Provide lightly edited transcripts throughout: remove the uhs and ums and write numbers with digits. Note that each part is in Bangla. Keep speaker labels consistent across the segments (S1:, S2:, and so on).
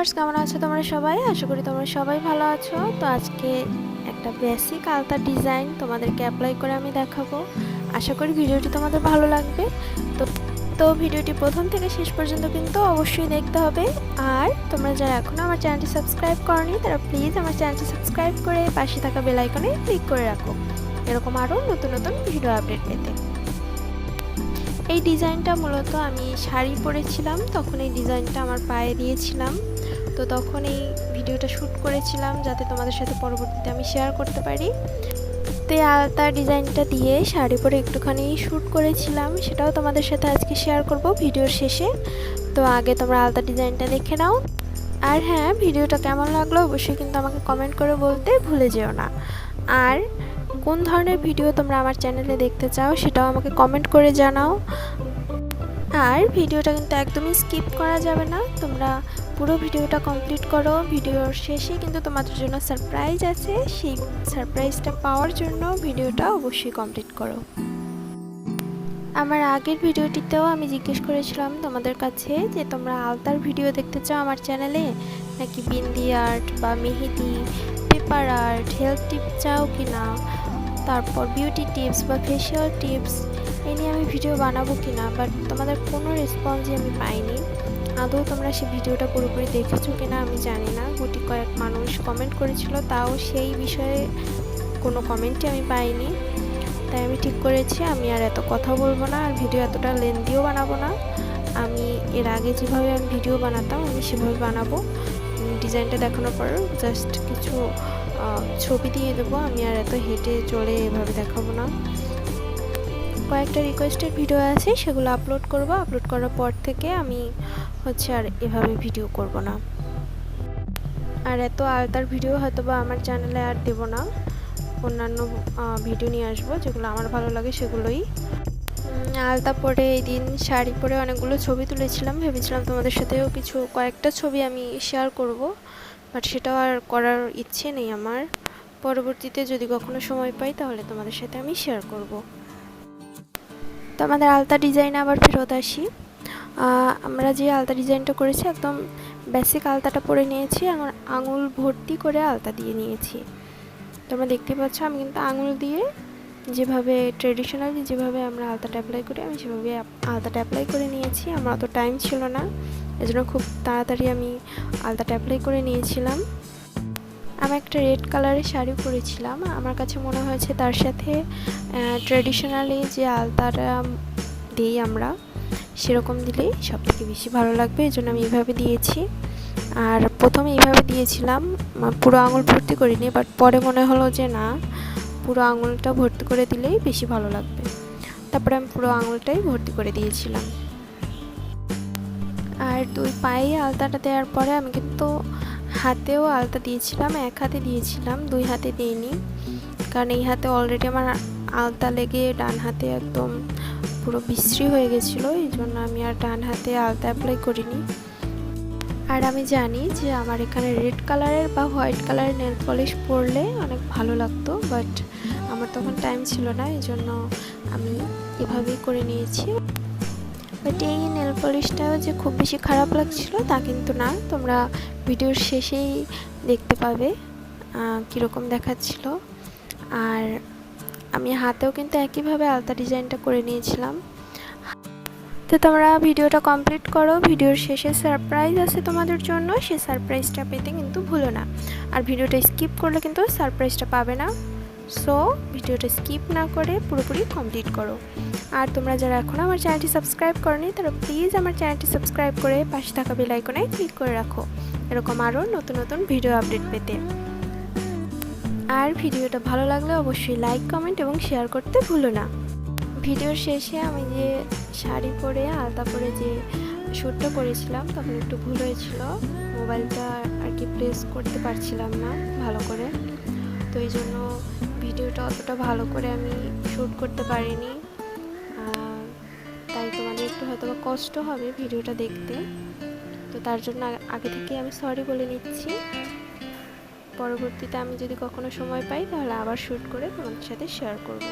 S1: ভিউয়ার্স, কেমন আছো তোমরা সবাই? আশা করি তোমরা সবাই ভালো আছো। তো আজকে একটা বেসিক আলতা ডিজাইন তোমাদেরকে অ্যাপ্লাই করে আমি দেখাবো। আশা করি ভিডিওটি তোমাদের ভালো লাগবে। তো তো ভিডিওটি প্রথম থেকে শেষ পর্যন্ত কিন্তু অবশ্যই দেখতে হবে। আর তোমরা যারা এখনো আমার চ্যানেলটি সাবস্ক্রাইব করনি তারা প্লিজ আমার চ্যানেলটি সাবস্ক্রাইব করে পাশে থাকা বেল আইকনে ক্লিক করে রাখো, এরকম আরও নতুন নতুন ভিডিও আপডেট পেতে। এই ডিজাইনটা মূলত আমি শাড়ি পরেছিলাম, তখন এই ডিজাইনটা আমার পায়ে দিয়েছিলাম। তো তখন এই ভিডিওটা শ্যুট করেছিলাম যাতে তোমাদের সাথে পরবর্তীতে আমি শেয়ার করতে পারি। তো এই আলতা ডিজাইনটা দিয়ে শাড়ি পরে একটুখানি শ্যুট করেছিলাম, সেটাও তোমাদের সাথে আজকে শেয়ার করব ভিডিওর শেষে। তো আগে তোমরা আলতা ডিজাইনটা দেখে নাও। আর হ্যাঁ, ভিডিওটা কেমন লাগলো অবশ্যই কিন্তু আমাকে কমেন্ট করে বলতে ভুলে যেও না। আর কোন ধরনের ভিডিও তোমরা আমার চ্যানেলে দেখতে চাও সেটাও আমাকে কমেন্ট করে জানাও। আর ভিডিওটা কিন্তু একদমই স্কিপ করা যাবে না, তোমরা পুরো ভিডিওটা কমপ্লিট করো। ভিডিওর শেষে কিন্তু তোমাদের জন্য সারপ্রাইজ আছে, সেই সারপ্রাইজটা পাওয়ার জন্য ভিডিওটা অবশ্যই কমপ্লিট করো। আমার আগের ভিডিওটিতেও আমি জিজ্ঞেস করেছিলাম তোমাদের কাছে যে তোমরা আলতার ভিডিও দেখতে চাও আমার চ্যানেলে, নাকি বিন্দি আর্ট বা মেহেদি, পেপার আর্ট, হেলথ টিপস চাও কি না, তারপর বিউটি টিপস বা ফেশিয়াল টিপস এই নিয়ে আমি ভিডিও বানাবো কি না। বাট তোমাদের কোনো রেসপন্সই আমি পাইনি। আদৌ তোমরা সেই ভিডিওটা পুরোপুরি দেখেছো কি না আমি জানি না। গুটি কয়েক মানুষ কমেন্ট করেছিল, তাও সেই বিষয়ে কোনো কমেন্টই আমি পাইনি। তাই আমি ঠিক করেছি আমি আর এত কথা বলবো না, আর ভিডিও এতটা লেন্থিও বানাবো না। আমি এর আগে যেভাবে আমি ভিডিও বানাতাম আমি সেভাবে বানাবো। ডিজাইনটা দেখানোর পর জাস্ট কিছু ছবি দিয়ে দেবো, আমি আর এত হেঁটে চলে এভাবে দেখাবো না। কয়েকটা রিকোয়েস্টেড ভিডিও আছে, সেগুলো আপলোড করব। আপলোড করার পর থেকে আমি আর এভাবে ভিডিও করব না। আর এত আলতার ভিডিও হয়তো বা আমার চ্যানেলে আর দেব না, অন্যান্য ভিডিও নিয়ে আসবো যেগুলো আমার ভালো লাগে সেগুলোই। আলতা পরে এই দিন শাড়ি পরে অনেকগুলো ছবি তুলেছিলাম, ভেবেছিলাম তোমাদের সাথেও কয়েকটা ছবি আমি শেয়ার করব, বাট সেটাও আর করার ইচ্ছে নেই আমার। পরবর্তীতে যদি কখনো সময় পাই তাহলে তোমাদের সাথে আমি শেয়ার করব। তো আমাদের আলতা ডিজাইনে আবার ফেরত আসি। আমরা যে আলতা ডিজাইনটা করেছি একদম বেসিক আলতাটা পরে নিয়েছি, আমার আঙুল ভর্তি করে আলতা দিয়ে নিয়েছি। তোমরা দেখতে পাচ্ছ আমি কিন্তু আঙুল দিয়ে যেভাবে ট্রেডিশনালি যেভাবে আমরা আলতাটা অ্যাপ্লাই করি আমি সেভাবে আলতাটা অ্যাপ্লাই করে নিয়েছি। আমার অত টাইম ছিল না, এজন্য খুব তাড়াতাড়ি আমি আলতাটা অ্যাপ্লাই করে নিয়েছিলাম। আমি একটা রেড কালারের শাড়ি পরেছিলাম, আমার কাছে মনে হয়েছে তার সাথে ট্রেডিশনালি যে আলতাটা দিই আমরা সেরকম দিলেই সবথেকে বেশি ভালো লাগবে, এই জন্য আমি এইভাবে দিয়েছি। আর প্রথমে এইভাবে দিয়েছিলাম, পুরো আঙুল ভর্তি করিনি, বাট পরে মনে হলো যে না, পুরো আঙুলটা ভর্তি করে দিলেই বেশি ভালো লাগবে। তারপরে আমি পুরো আঙুলটাই ভর্তি করে দিয়েছিলাম। আর দুই পায়ে আলতাটা দেওয়ার পরে আমি কিন্তু হাতেও আলতা দিয়েছিলাম, এক হাতে দিয়েছিলাম, দুই হাতে দিইনি, কারণ এই হাতে অলরেডি আমার আলতা লেগে ডান হাতে একদম পুরো বিশ্রী হয়ে গেছিলো, এই জন্য আমি আর ডান হাতে আলতা অ্যাপ্লাই করিনি। আর আমি জানি যে আমার এখানে রেড কালারের বা হোয়াইট কালারের নেল পলিশ পরলে অনেক ভালো লাগতো, বাট আমার তখন টাইম ছিল না, এই জন্য আমি এভাবেই করে নিয়েছি। বাট এই নেল পলিশটাও যে খুব বেশি খারাপ লাগছিল তা কিন্তু না, তোমরা ভিডিওর শেষেই দেখতে পাবে কীরকম দেখাচ্ছিল। আর আমি হাতেও কিন্তু একইভাবে আলতা ডিজাইনটা করে নিয়েছিলাম। তো তোমরা ভিডিওটা কমপ্লিট করো, ভিডিওর শেষে সারপ্রাইজ আছে তোমাদের জন্য, সেই সারপ্রাইজটা পেতে কিন্তু ভুলো না। আর ভিডিওটা স্কিপ করলে কিন্তু সারপ্রাইজটা পাবে না, সো ভিডিওটা স্কিপ না করে পুরোপুরি কমপ্লিট করো। আর তোমরা যারা এখনও আমার চ্যানেলটি সাবস্ক্রাইব করনি তারা প্লিজ আমার চ্যানেলটি সাবস্ক্রাইব করে পাশে থাকা বেল আইকনে ক্লিক করে রাখো, এরকম আরও নতুন নতুন ভিডিও আপডেট পেতে। আর ভিডিওটা ভালো লাগলে অবশ্যই লাইক, কমেন্ট এবং শেয়ার করতে ভুলো না। ভিডিওর শেষে আমি যে শাড়ি পরে আলতা পরে যে শ্যুটটা করেছিলাম তখন একটু ভুল হয়েছিল, মোবাইলটা আর কি প্লেস করতে পারছিলাম না ভালো করে, তো এই জন্য ভিডিওটা অতটা ভালো করে আমি শ্যুট করতে পারিনি। তাই তোমাদের একটু হয়তো বা কষ্ট হবে ভিডিওটা দেখতে, তো তার জন্য আগে থেকে আমি সরি বলে নিচ্ছি। পরবর্তীতে আমি যদি কখনো সময় পাই তাহলে আবার শ্যুট করে তোমাদের সাথে শেয়ার করব।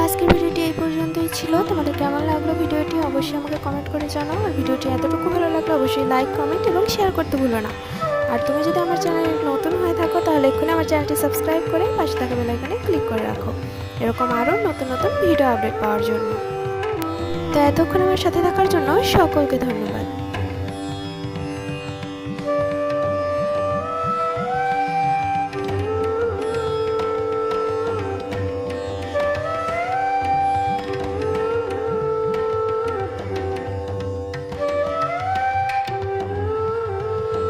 S1: আজকের ভিডিওটি এই পর্যন্তই ছিল। তোমাদের কেমন লাগলো ভিডিওটি অবশ্যই আমাকে কমেন্ট করে জানাও। আর ভিডিওটি এতটুকু ভালো লাগলে অবশ্যই লাইক, কমেন্ট এবং শেয়ার করতে ভুলো না। আর তুমি যদি আমার চ্যানেলে নতুন হয়ে থাকো তাহলে এক্ষুনি আমার চ্যানেলটি সাবস্ক্রাইব করে পাশে থাকা বেল আইকনে ক্লিক করে রাখো, এরকম আরও নতুন নতুন ভিডিও আপডেট পাওয়ার জন্য। তো এতক্ষণ আমার সাথে থাকার জন্য সকলকে ধন্যবাদ।